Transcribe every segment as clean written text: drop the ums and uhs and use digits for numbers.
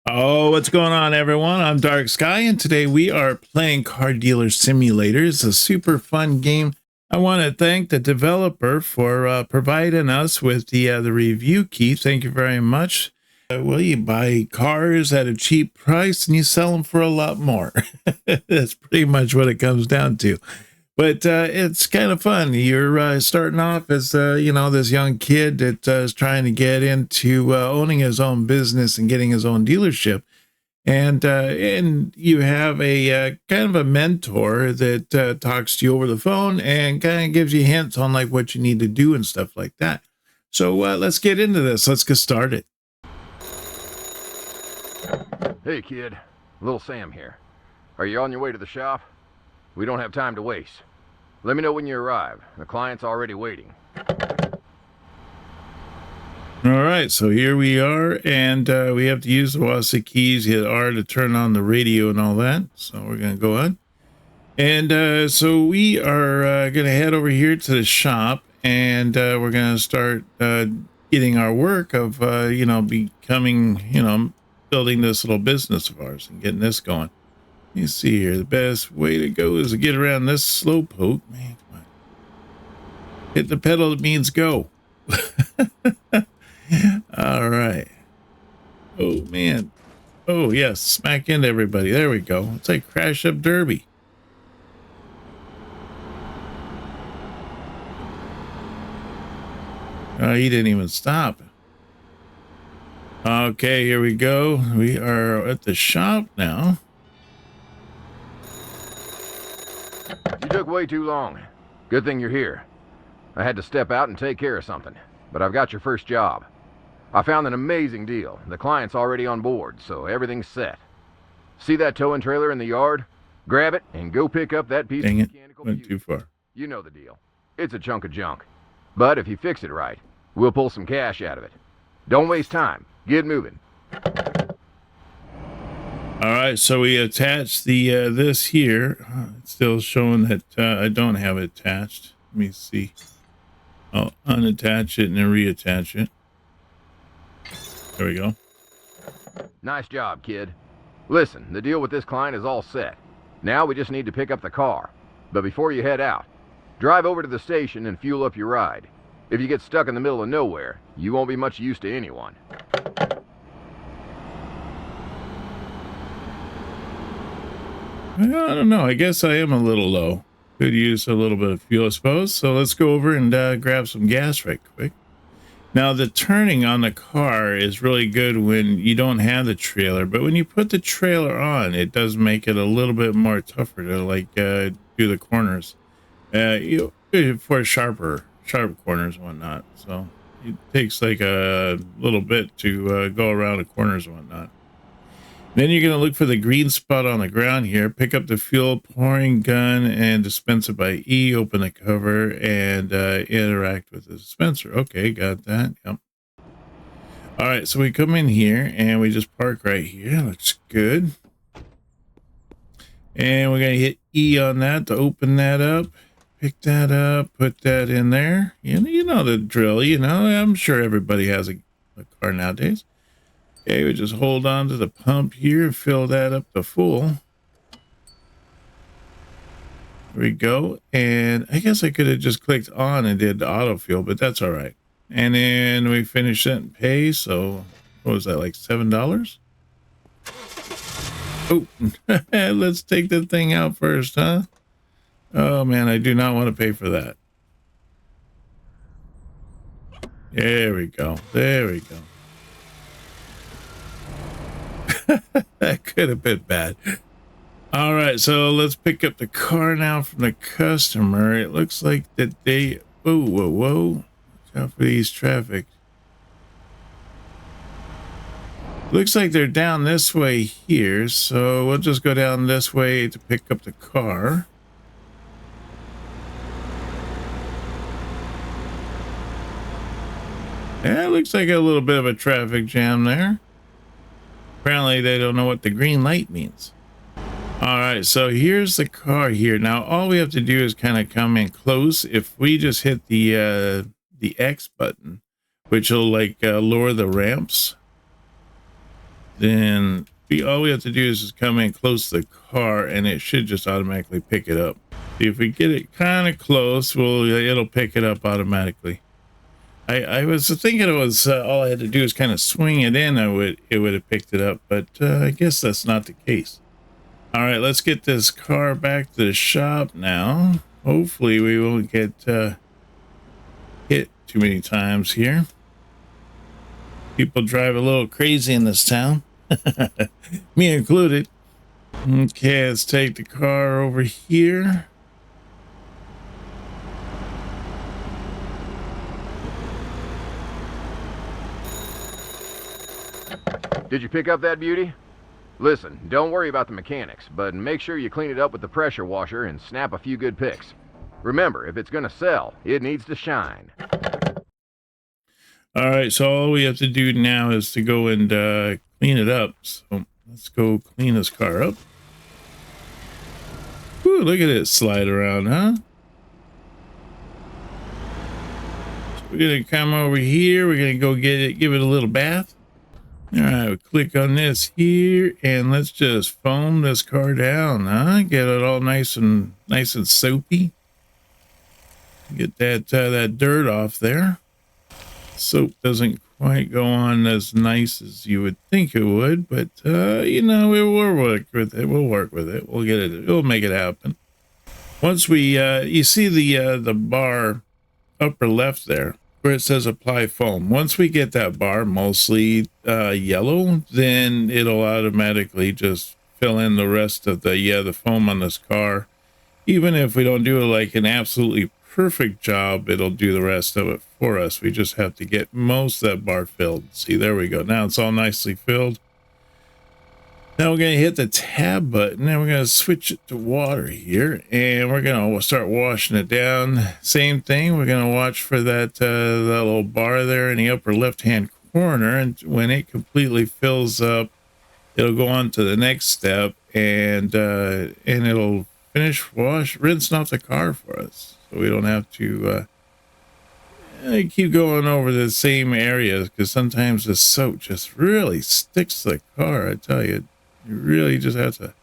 Oh, what's going on, everyone? I'm Dark Sky, and today we are playing Car Dealer Simulator. It's a super fun game. I want to thank the developer for providing us with the review key. Thank you very much. Well, you buy cars at a cheap price and you sell them for a lot more. That's pretty much what it comes down to. But it's kind of fun. You're starting off as, this young kid that is trying to get into owning his own business and getting his own dealership. And you have a kind of a mentor that talks to you over the phone and kind of gives you hints on like what you need to do and stuff like that. So let's get into this. Let's get started. Hey kid, little Sam here. Are you on your way to the shop? We don't have time to waste. Let me know when you arrive. The client's already waiting. All right, so here we are, and we have to use the WASD keys, hit R to turn on the radio and all that. So we're going to go on. And so we are going to head over here to the shop, and we're going to start getting our work of, becoming, building this little business of ours and getting this going. You see here, the best way to go is to get around this slow poke. Man, come on. Hit the pedal, it means go. All right. Oh, man. Oh, yes. Smack into everybody. There we go. It's like Crash Up Derby. Oh, he didn't even stop. Okay, here we go. We are at the shop now. You took way too long. Good thing you're here. I had to step out and take care of something, but I've got your first job. I found an amazing deal. The client's already on board, so everything's set. See that towing trailer in the yard? Grab it and go pick up that piece Dang of it. mechanical Went fuse. too far. You know the deal. It's a chunk of junk. But if you fix it right, we'll pull some cash out of it. Don't waste time. Get moving. All right, so we attached the this here. It's still showing that I don't have it attached. Let me see. I'll unattach it and then reattach it. There we go. Nice job, kid. Listen, the deal with this client is all set. Now we just need to pick up the car. But before you head out, drive over to the station and fuel up your ride. If you get stuck in the middle of nowhere, you won't be much use to anyone. I don't know. I guess I am a little low. Could use a little bit of fuel, I suppose. So let's go over and grab some gas right quick. Now, the turning on the car is really good when you don't have the trailer, but when you put the trailer on, it does make it a little bit more tougher to do the corners, for sharp corners and whatnot. So it takes like a little bit to go around the corners and whatnot. Then you're going to look for the green spot on the ground here, pick up the fuel pouring gun and dispense it by E, open the cover and interact with the dispenser. Okay, got that. Yep. All right, so we come in here and we just park right here. Looks good. And we're going to hit E on that to open that up. Pick that up, put that in there. You know the drill, I'm sure everybody has a car nowadays. Okay, we just hold on to the pump here, fill that up to full. There we go. And I guess I could have just clicked on and did the autofill, but that's all right. And then we finish it and pay. So what was that, like $7? Oh, let's take the thing out first, huh? Oh man, I do not want to pay for that. There we go. There we go. That could have been bad. All right, so let's pick up the car now from the customer. It looks like that they... Whoa. Watch out for these traffic. Looks like they're down this way here, so we'll just go down this way to pick up the car. Yeah, it looks like a little bit of a traffic jam there. Apparently they don't know what the green light means. All right, so here's the car here. Now all we have to do is kind of come in close. If we just hit the X button, which will lower the ramps, then all we have to do is just come in close to the car and it should just automatically pick it up. See, if we get it kind of close, it'll pick it up automatically. I was thinking it was all I had to do is kind of swing it in, it would have picked it up, but I guess that's not the case. All right, let's get this car back to the shop now. Hopefully we won't get hit too many times here. People drive a little crazy in this town, me included. Okay, let's take the car over here. Did you pick up that beauty? Listen, don't worry about the mechanics, but make sure you clean it up with the pressure washer and snap a few good pics. Remember, if it's gonna sell, it needs to shine. All right, so all we have to do now is to go and clean it up. So let's go clean this car up. Ooh, look at it slide around, huh? So we're gonna come over here. We're gonna go get it, give it a little bath. All right, we'll click on this here, and let's just foam this car down, huh? Get it all nice and soapy. Get that dirt off there. Soap doesn't quite go on as nice as you would think it would, but you know, we'll work with it. We'll work with it. We'll get it. We'll make it happen. Once we, you see the bar upper left there, where it says apply foam. Once we get that bar mostly yellow, then it'll automatically just fill in the rest of the foam on this car. Even if we don't do it like an absolutely perfect job, it'll do the rest of it for us. We just have to get most of that bar filled. See, there we go. Now it's all nicely filled. Now we're going to hit the tab button and we're going to switch it to water here, and we're going to start washing it down. Same thing. We're going to watch for that little bar there in the upper left hand corner, and when it completely fills up, it'll go on to the next step, and it'll finish rinsing off the car for us, so we don't have to keep going over the same areas, because sometimes the soap just really sticks to the car. I tell you, you really just have to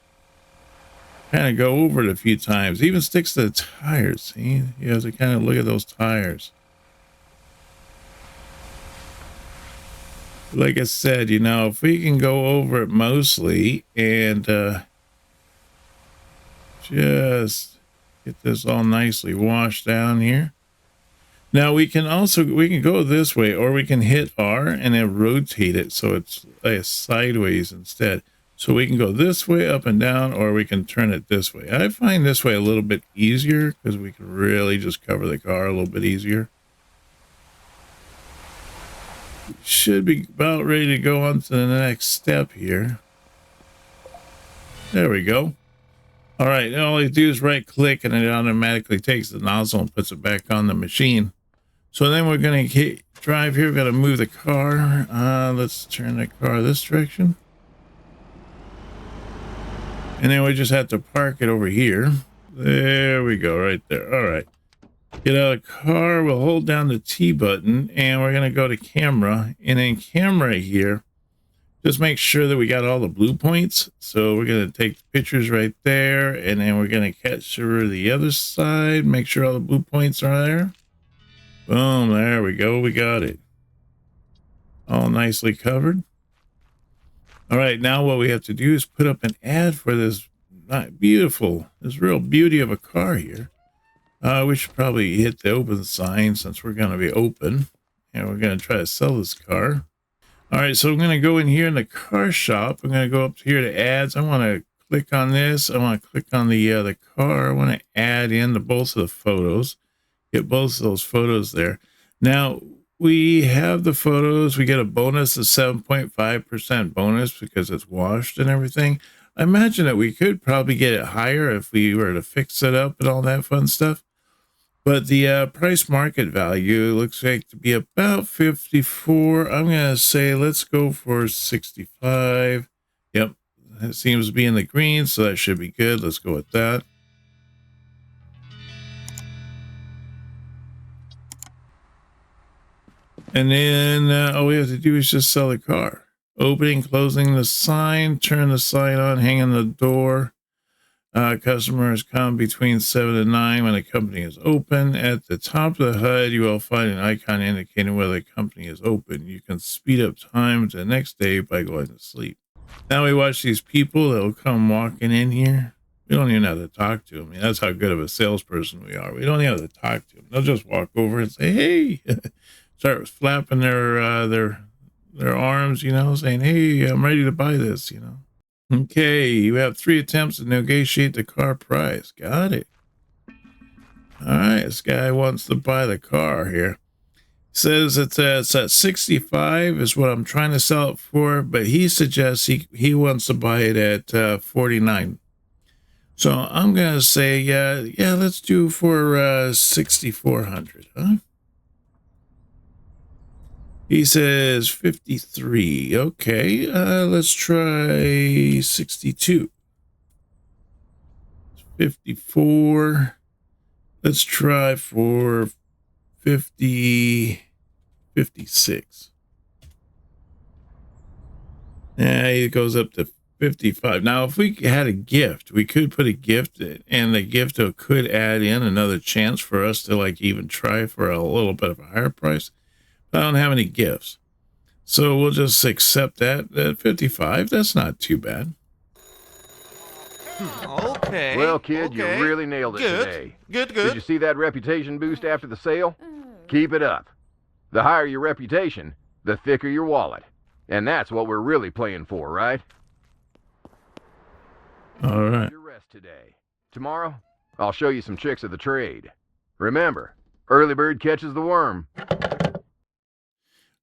kind of go over it a few times. It even sticks to the tires. See, you have to kind of look at those tires. Like I said, you know, if we can go over it mostly and just get this all nicely washed down here. Now we can go this way, or we can hit R and then rotate it so it's like sideways instead. So we can go this way up and down, or we can turn it this way. I find this way a little bit easier because we can really just cover the car a little bit easier. We should be about ready to go on to the next step here. There we go. All right, all you do is right click and it automatically takes the nozzle and puts it back on the machine. So then we're going to drive here. We've got to move the car. Let's turn the car this direction. And then we just have to park it over here. There we go, right there. All right. Get out of the car. We'll hold down the T button, and we're going to go to camera. And in camera here, just make sure that we got all the blue points. So we're going to take the pictures right there, and then we're going to capture the other side. Make sure all the blue points are there. Boom, there we go. We got it. All nicely covered. All right, now what we have to do is put up an ad for this real beauty of a car here. We should probably hit the open sign since we're going to be open, and we're going to try to sell this car. All right, so I'm going to go in here in the car shop. I'm going to go up here to ads. I want to click on this. I want to click on the car. I want to add in both of the photos. Get both of those photos there. Now, we have the photos. We get a bonus of 7.5% bonus because it's washed and everything. I imagine that we could probably get it higher if we were to fix it up and all that fun stuff. But the price market value looks like to be about 54. I'm going to say let's go for 65. Yep, it seems to be in the green, so that should be good. Let's go with that. And then all we have to do is just sell the car. Opening, closing the sign, turn the sign on, hang on the door. Customers come between 7 and 9 when the company is open. At the top of the HUD, you will find an icon indicating whether the company is open. You can speed up time to the next day by going to sleep. Now we watch these people that will come walking in here. We don't even have to talk to them. I mean, that's how good of a salesperson we are. We don't even have to talk to them. They'll just walk over and say, "Hey," start flapping their arms, saying, "Hey, I'm ready to buy this," Okay, you have 3 attempts to negotiate the car price. Got it. All right, this guy wants to buy the car here. Says it's at 65 is what I'm trying to sell it for, but he suggests he wants to buy it at 49. So I'm gonna say yeah, let's do for 6,400, huh? He says 53. Okay, let's try 62. 54. Let's try for 56. Yeah, it goes up to 55. Now, if we had a gift, we could put a gift in, and the gift could add in another chance for us to even try for a little bit of a higher price. I don't have any gifts, so we'll just accept that at 55. That's not too bad. Okay. Well, kid, you really nailed it today. Good. Did you see that reputation boost after the sale? Keep it up. The higher your reputation, the thicker your wallet. And that's what we're really playing for, right? All right. Your rest today. Tomorrow, I'll show you some tricks of the trade. Remember, early bird catches the worm.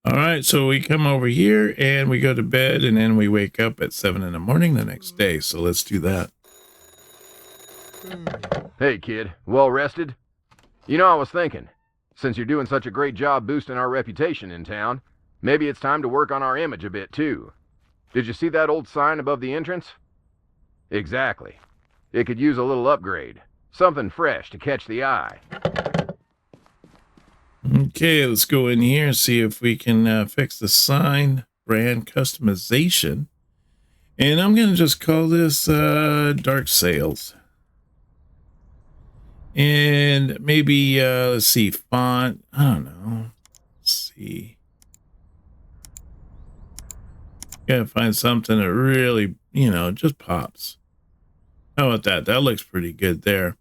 All right, so we come over here and we go to bed, and then we wake up at 7 in the morning the next day. So let's do that. Hey, kid, well rested? I was thinking, since you're doing such a great job boosting our reputation in town, maybe it's time to work on our image a bit, too. Did you see that old sign above the entrance? Exactly. It could use a little upgrade. Something fresh to catch the eye. Okay, let's go in here and see if we can fix the sign. Brand customization. And I'm going to just call this Dark Sales. And maybe, let's see, font. I don't know. Let's see. Gotta find something that really, just pops. How about that? That looks pretty good there.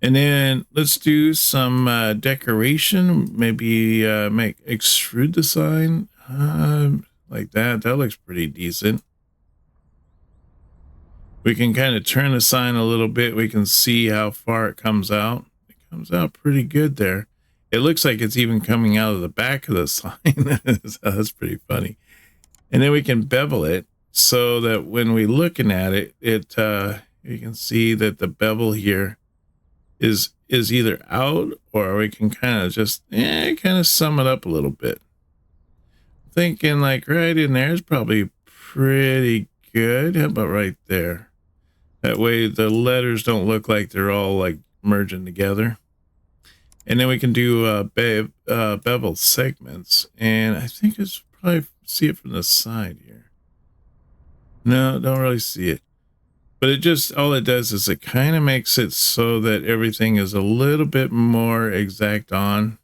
And then let's do some decoration. Maybe extrude the sign like that. That looks pretty decent. We can kind of turn the sign a little bit. We can see how far it comes out. It comes out pretty good there. It looks like it's even coming out of the back of the sign. So that's pretty funny. And then we can bevel it so that when we're looking at it, you can see that the bevel here is either out, or we can kind of just kind of sum it up a little bit. Thinking right in there is probably pretty good. How about right there? That way the letters don't look like they're all merging together. And then we can do bevel segments, and I think it's probably see it from the side here. No, don't really see it. But all it does is it kind of makes it so that everything is a little bit more exact on,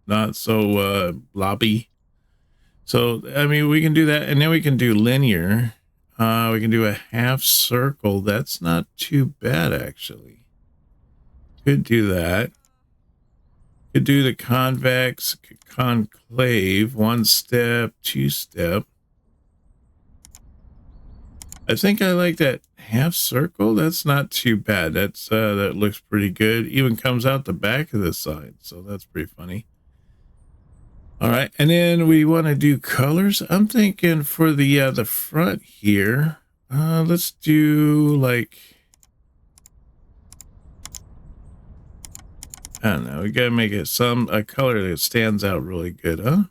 not so blobby. So, I mean, we can do that. And then we can do linear. We can do a half circle. That's not too bad, actually. Could do that. Could do the convex, concave, 1 step, 2 step. I think I like that half circle. That's not too bad. That looks pretty good. Even comes out the back of the side, so that's pretty funny. All right, and then we want to do colors. I'm thinking for the front here, let's do I don't know. We gotta make it a color that stands out really good, huh?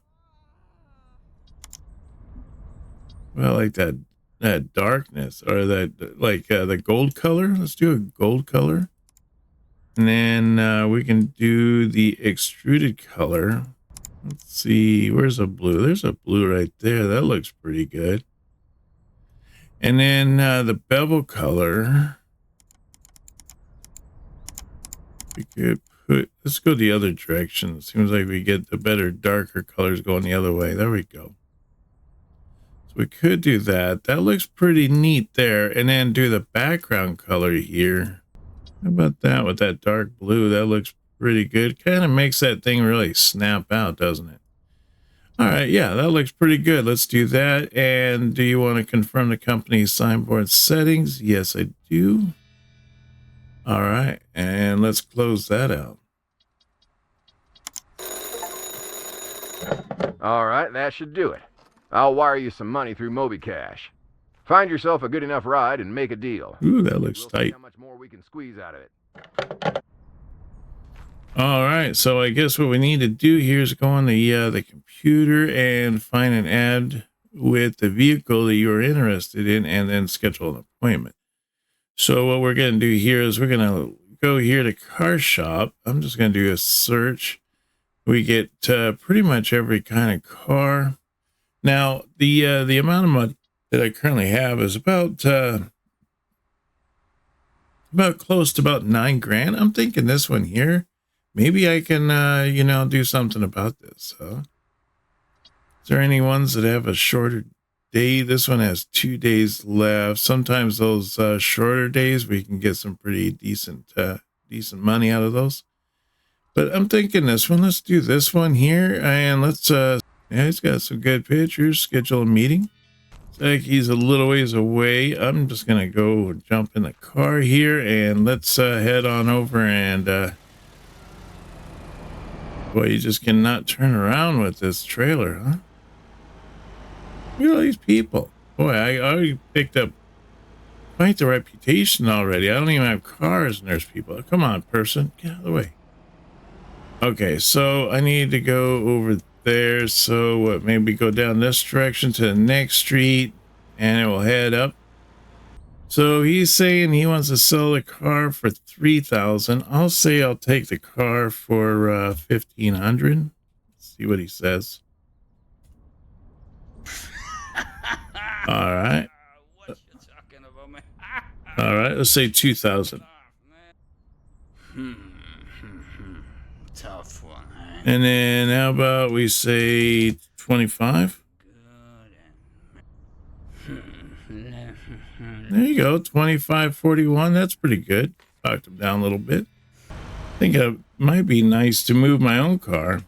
Well, like that darkness, or that the gold color. Let's do a gold color, and then we can do the extruded color. Let's see, where's a blue? There's a blue right there. That looks pretty good. And then the bevel color, we could put, let's go the other direction. It seems like we get the better, darker colors going the other way. There we go. So we could do that. That looks pretty neat there. And then do the background color here. How about that with that dark blue? That looks pretty good. Kind of makes that thing really snap out, doesn't it? All right, yeah, that looks pretty good. Let's do that. And do you want to confirm the company's signboard settings? Yes, I do. All right, and let's close that out. All right, that should do it. I'll wire you some money through MobiCash. Find yourself a good enough ride and make a deal. Ooh, that looks We'll see tight. how much more we can squeeze out of it. All right, so I guess what we need to do here is go on the computer and find an ad with the vehicle that you're interested in and then schedule an appointment. So what we're going to do here is we're going to go here to car shop. I'm just going to do a search. We get pretty much every kind of car. Now, the amount of money that I currently have is about close to about $9,000. I'm thinking this one here, maybe I can, do something about this. Is there any ones that have a shorter day? This one has 2 days left. Sometimes those shorter days, we can get some pretty decent money out of those. But I'm thinking this one. Let's do this one here, and let's. Yeah, he's got some good pictures. Schedule a meeting. It's like he's a little ways away. I'm just gonna go jump in the car here, and let's head on over. And boy, you just cannot turn around with this trailer, huh? Look at all these people. Boy, I already picked up quite the reputation already. I don't even have cars, and there's people. Come on, person, get out of the way. Okay, so I need to go over there. So maybe go down this direction to the next street, and it will head up. So he's saying he wants to sell the car for $3,000. I'll say I'll take the car for $1,500. See what he says. All right. All right, let's say 2,000. Tough one, eh? And then how about we say 25? There you go, 25.41. That's pretty good. Talked him down a little bit. I think it might be nice to move my own car,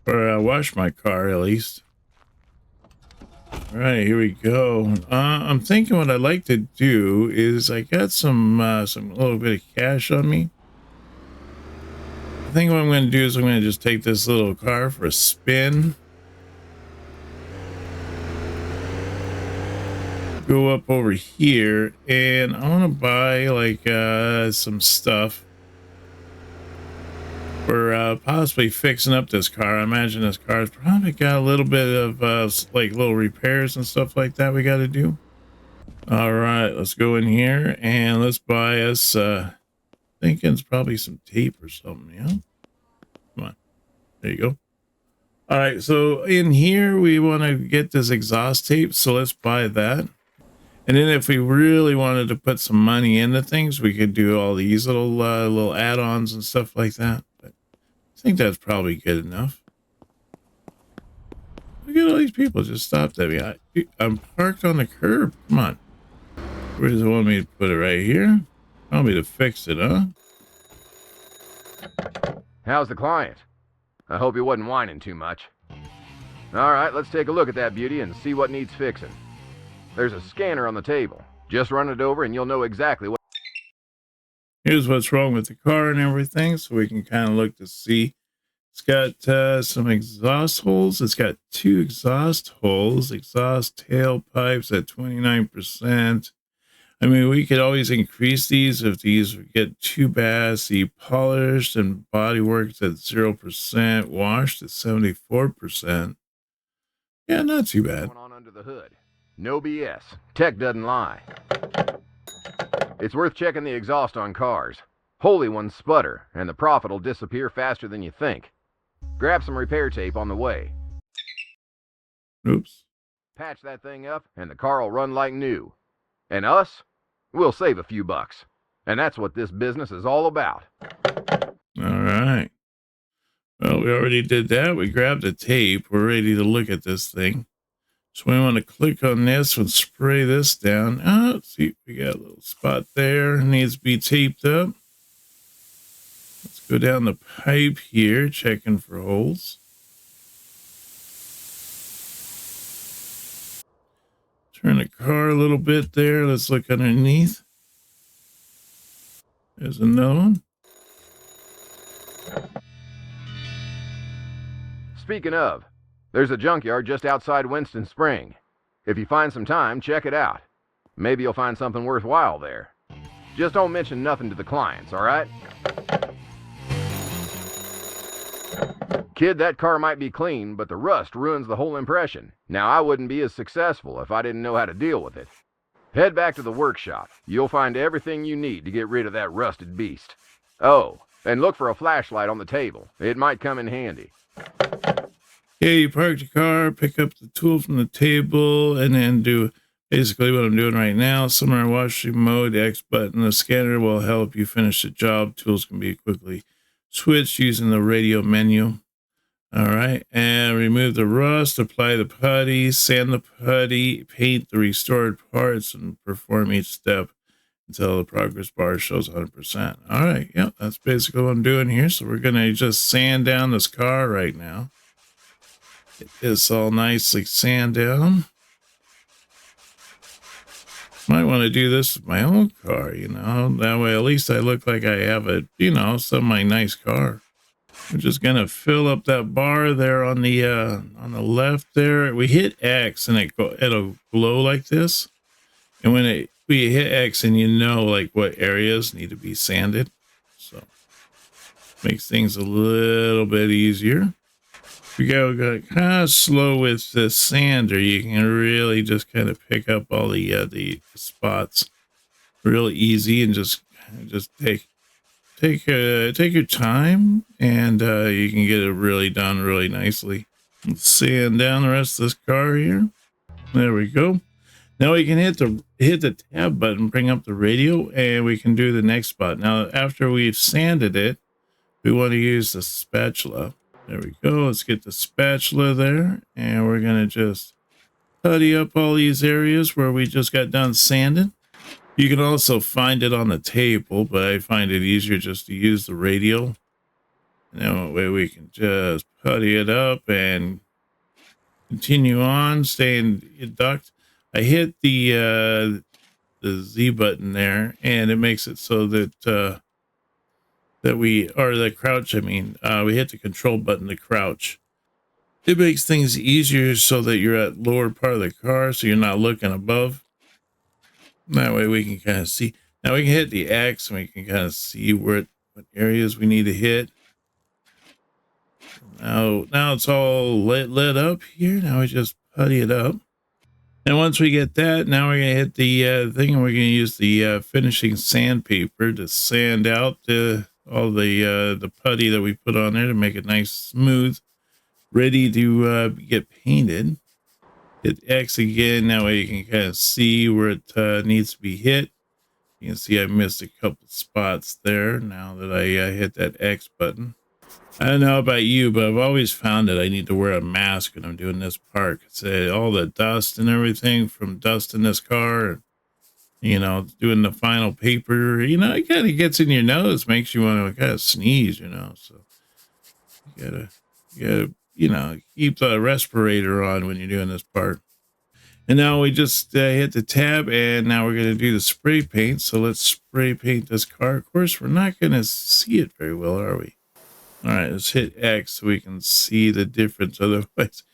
or wash my car at least. All right, here we go. I'm thinking what I'd like to do is I got some little bit of cash on me. I think what I'm going to do is I'm going to just take this little car for a spin. Go up over here, and I want to buy like some stuff for possibly fixing up this car. I imagine this car's probably got a little bit of like little repairs and stuff like that we got to do. All right, let's go in here and let's buy us thinking it's probably some tape or something. Yeah, come on, there you go. All right, so in here we want to get this exhaust tape, so let's buy that. And then if we really wanted to put some money into things, we could do all these little add-ons and stuff like that. But I think that's probably good enough. Look at all these people just stopped at me. I'm parked on the curb. Come on. Where does it want me to put it? Right here? Want me to fix it, huh? How's the client? I hope he wasn't whining too much. All right, let's take a look at that beauty and see what needs fixing. There's a scanner on the table. Just run it over and you'll know exactly what... Here's what's wrong with the car and everything, so we can kind of look to see. It's got some exhaust holes. It's got 2 exhaust holes, exhaust tailpipes at 29%. I mean, we could always increase these if these get too bad. See, polished and bodywork at 0%, washed at 74%. Yeah, not too bad. Going on under the hood. No BS. Tech doesn't lie. It's worth checking the exhaust on cars. Holy ones sputter, and the profit will disappear faster than you think. Grab some repair tape on the way. Oops. Patch that thing up, and the car will run like new. And us? We'll save a few bucks. And that's what this business is all about. All right. Well, we already did that. We grabbed the tape. We're ready to look at this thing. So we want to click on this and spray this down. Oh, see, we got a little spot there. It needs to be taped up. Let's go down the pipe here, checking for holes. Turn the car a little bit there. Let's look underneath. There's another one. Speaking of, there's a junkyard just outside Winston Spring. If you find some time, check it out. Maybe you'll find something worthwhile there. Just don't mention nothing to the clients, all right? Kid, that car might be clean, but the rust ruins the whole impression. Now, I wouldn't be as successful if I didn't know how to deal with it. Head back to the workshop. You'll find everything you need to get rid of that rusted beast. Oh, and look for a flashlight on the table. It might come in handy. Yeah, you park the car, pick up the tool from the table, and then do basically what I'm doing right now. Somewhere washing mode, the X button. The scanner will help you finish the job. Tools can be quickly switched using the radio menu. All right, and remove the rust, apply the putty, sand the putty, paint the restored parts, and perform each step until the progress bar shows 100%. All right, yeah, that's basically what I'm doing here. So we're going to just sand down this car right now. Get this all nicely sand down. Might want to do this with my own car, you know. That way at least I look like I have a, you know, semi-nice car. We're just going to fill up that bar there on the left there. We hit X and it'll glow like this. And when we hit X and you know like what areas need to be sanded. So makes things a little bit easier. If you go kind of slow with the sander, you can really just kind of pick up all the spots real easy and just take your time, and you can get it really done really nicely. Let's sand down the rest of this car here. There we go. Now we can hit the tab button, bring up the radio, and we can do the next spot. Now after we've sanded it, we want to use the spatula. There we go. Let's get the spatula there, and we're gonna just putty up all these areas where we just got done sanding. You can also find it on the table, but I find it easier just to use the radio. And that way we can just putty it up and continue on, staying ducked. I hit the Z button there, and it makes it so that the crouch. I mean, we hit the control button to crouch. It makes things easier so that you're at lower part of the car, so you're not looking above. That way we can kind of see. Now we can hit the X and we can kind of see what areas we need to hit. Now it's all lit up here. Now we just putty it up. And once we get that, now we're going to hit the thing, and we're going to use the finishing sandpaper to sand out all the putty that we put on there to make it nice, smooth, ready to get painted. Hit X again. That way you can kind of see where it needs to be hit. You can see I missed a couple spots there now that I hit that X button. I don't know about you, but I've always found that I need to wear a mask when I'm doing this part. It's all the dust and everything from dust in this car, you know, doing the final paper, you know, it kind of gets in your nose, makes you want to kind of sneeze, you know. So you gotta, you know, keep the respirator on when you're doing this part. And now we just hit the tab, and now we're going to do the spray paint. So let's spray paint this car. Of course, we're not going to see it very well, are we? All right, let's hit X so we can see the difference. Otherwise,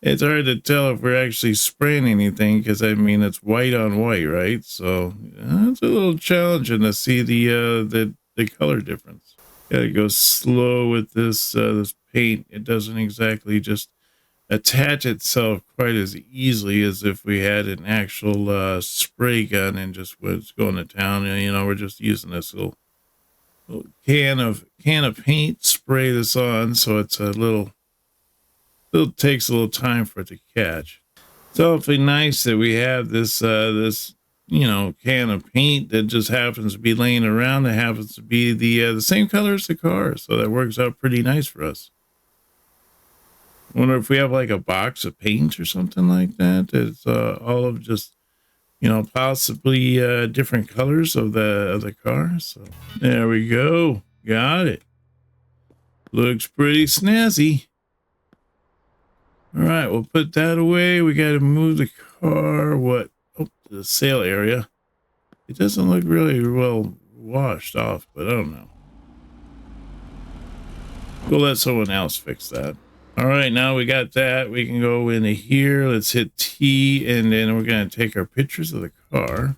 it's hard to tell if we're actually spraying anything, because I mean it's white on white, right? So it's a little challenging to see the color difference. Gotta go slow with this this paint. It doesn't exactly just attach itself quite as easily as if we had an actual spray gun and just was going to town. And you know, we're just using this little can of paint, spray this on, so it's a little takes a little time for it to catch. It's awfully nice that we have this can of paint that just happens to be laying around that happens to be the same color as the car. So that works out pretty nice for us. I wonder if we have like a box of paint or something like that. It's all of just, possibly different colors of the car. So there we go. Got it. Looks pretty snazzy. All right, we'll put that away. We got to move the car. What? Oh, to the sale area. It doesn't look really well washed off, but I don't know. We'll let someone else fix that. All right, now we got that. We can go into here. Let's hit T, and then we're going to take our pictures of the car.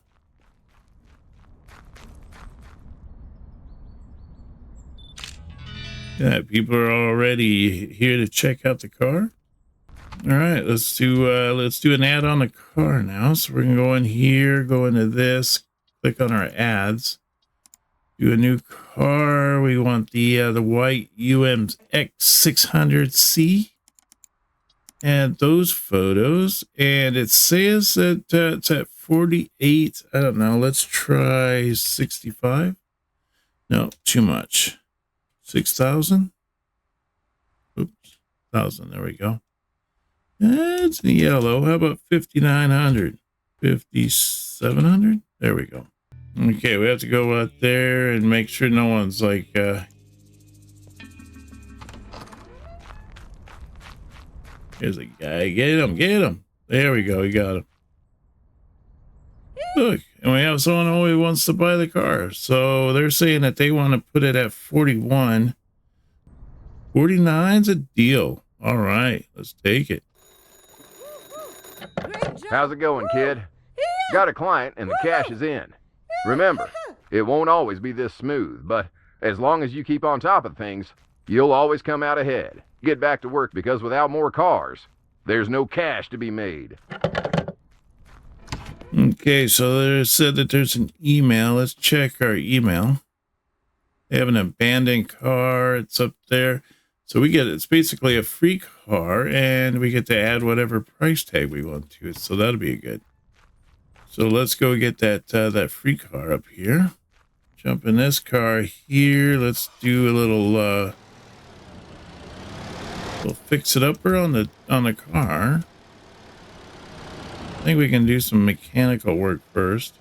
Yeah, people are already here to check out the car. All right, let's do an ad on the car now. So we're gonna go in here, go into this, click on our ads, do a new car. We want the white UMX 600C. Add those photos, and it says that it's at 48. I don't know. Let's try 65. No, too much. 6,000. Oops, 1,000. There we go. That's in yellow. How about 5,900? 5,700? There we go. Okay, we have to go out there and make sure no one's like here's a guy. Get him, get him. There we go, we got him. Look, and we have someone who always wants to buy the car. So they're saying that they want to put it at 41. 49's a deal. All right, let's take it. How's it going, kid? Got a client and the cash is in. Remember, it won't always be this smooth, but as long as you keep on top of things, you'll always come out ahead. Get back to work, because without more cars, there's no cash to be made. Okay, so they said that there's an email. Let's check our email. They have an abandoned car. It's up there. So it's basically a free car, and we get to add whatever price tag we want to it. So that'll be good. So let's go get that free car up here. Jump in this car here. Let's do a little fix it upper on the car. I think we can do some mechanical work first.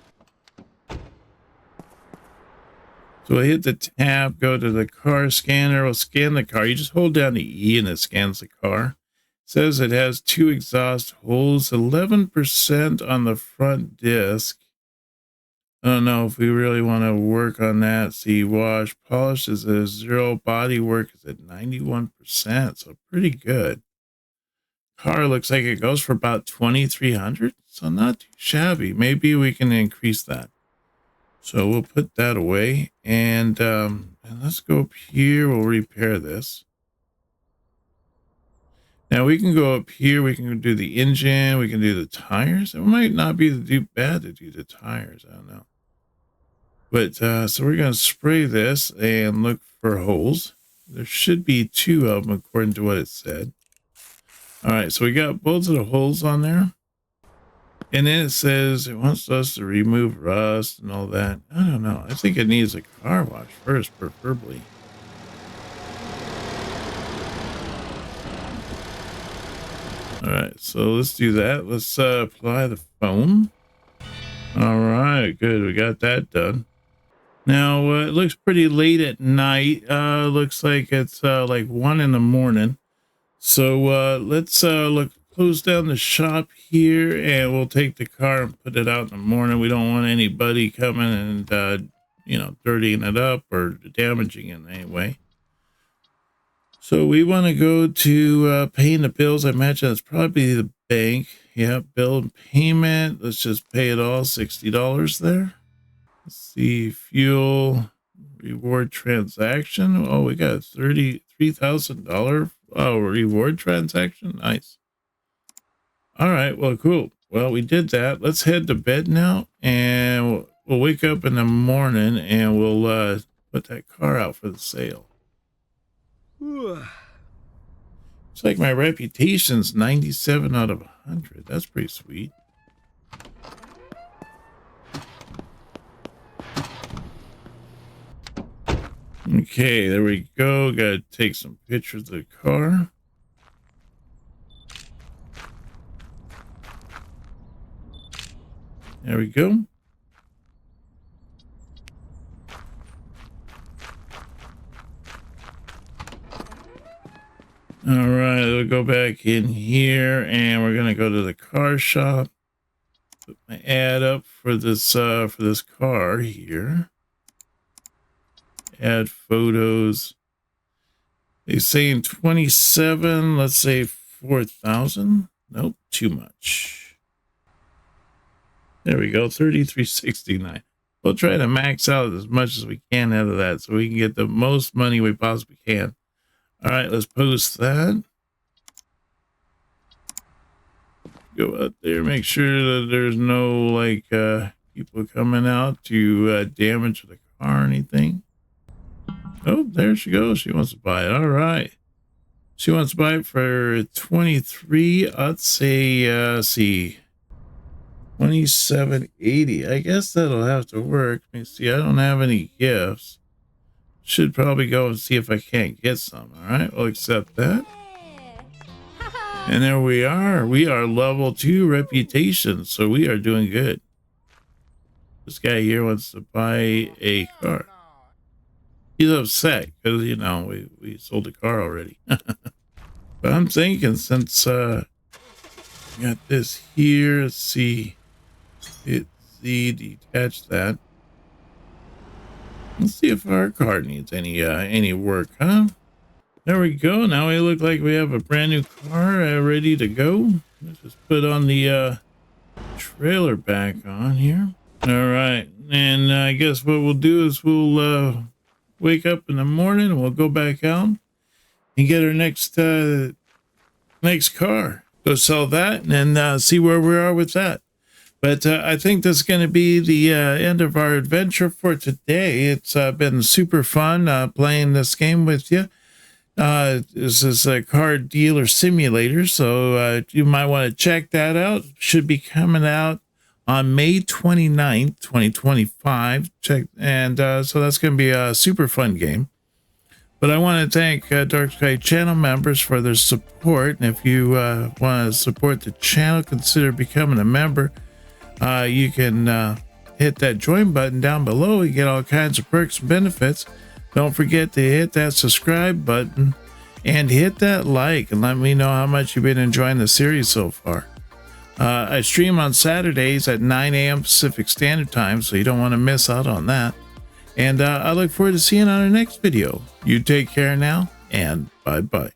So we'll hit the tab, go to the car scanner. We'll scan the car. You just hold down the E and it scans the car. It says it has 2 exhaust holes, 11% on the front disc. I don't know if we really want to work on that. See, wash, polish is at 0. Body work is at 91%. So pretty good. Car looks like it goes for about 2,300. So not too shabby. Maybe we can increase that. So we'll put that away, and let's go up here. We'll repair this. Now we can go up here. We can do the engine. We can do the tires. It might not be bad to do the tires. I don't know. But so we're going to spray this and look for holes. There should be 2 of them according to what it said. All right, so we got both of the holes on there. And then it says it wants us to remove rust and all that. I don't know. I think it needs a car wash first, preferably. All right, so let's do that. Let's apply the foam. All right, good. We got that done. Now, it looks pretty late at night. Looks like it's like 1 in the morning. So let's close down the shop here, and we'll take the car and put it out in the morning. We don't want anybody coming and dirtying it up or damaging it in any way. So we want to go to paying the bills. I imagine it's probably the bank. Yeah, bill and payment. Let's just pay it all, $60 there. Let's see, fuel, reward transaction. Oh, we got $33,000 reward transaction. Nice. All right, well, cool. Well, we did that. Let's head to bed now, and we'll wake up in the morning, and we'll put that car out for the sale. It's like my reputation's 97 out of 100. That's pretty sweet. Okay, there we go. Gotta take some pictures of the car. There we go. All right, we'll go back in here and we're gonna go to the car shop. Put my ad up for this car here. Add photos. They saying 27. Let's say 4,000. Nope, too much. There we go, 33.69. We'll try to max out as much as we can out of that so we can get the most money we possibly can. All right, let's post that. Go out there, make sure that there's no like people coming out to damage the car or anything. Oh, there she goes. She wants to buy it. All right. She wants to buy it for 23. I'd say see 27.80. I guess that'll have to work. Let me see. I don't have any gifts. Should probably go and see if I can't get some. All right, we'll accept that. And there we are. We are level 2 reputation, so we are doing good. This guy here wants to buy a car. He's upset because, you know, we sold the car already. But I'm thinking since we got this here, let's see. Hit Z, detach that. Let's see if our car needs any work, huh? There we go. Now we look like we have a brand new car ready to go. Let's just put on the trailer back on here. All right, and I guess what we'll do is we'll wake up in the morning and we'll go back out and get our next car. Go sell that and then see where we are with that. But I think that's going to be the end of our adventure for today. It's been super fun playing this game with you. This is a car dealer simulator, so you might want to check that out. Should be coming out on May 29th, 2025. So that's going to be a super fun game. But I want to thank Dark Sky channel members for their support. And if you want to support the channel, consider becoming a member. You can hit that join button down below. You get all kinds of perks and benefits. Don't forget to hit that subscribe button and hit that like and let me know how much you've been enjoying the series so far. I stream on Saturdays at 9 a.m. Pacific Standard Time, so you don't want to miss out on that. And I look forward to seeing you on our next video. You take care now, and bye-bye.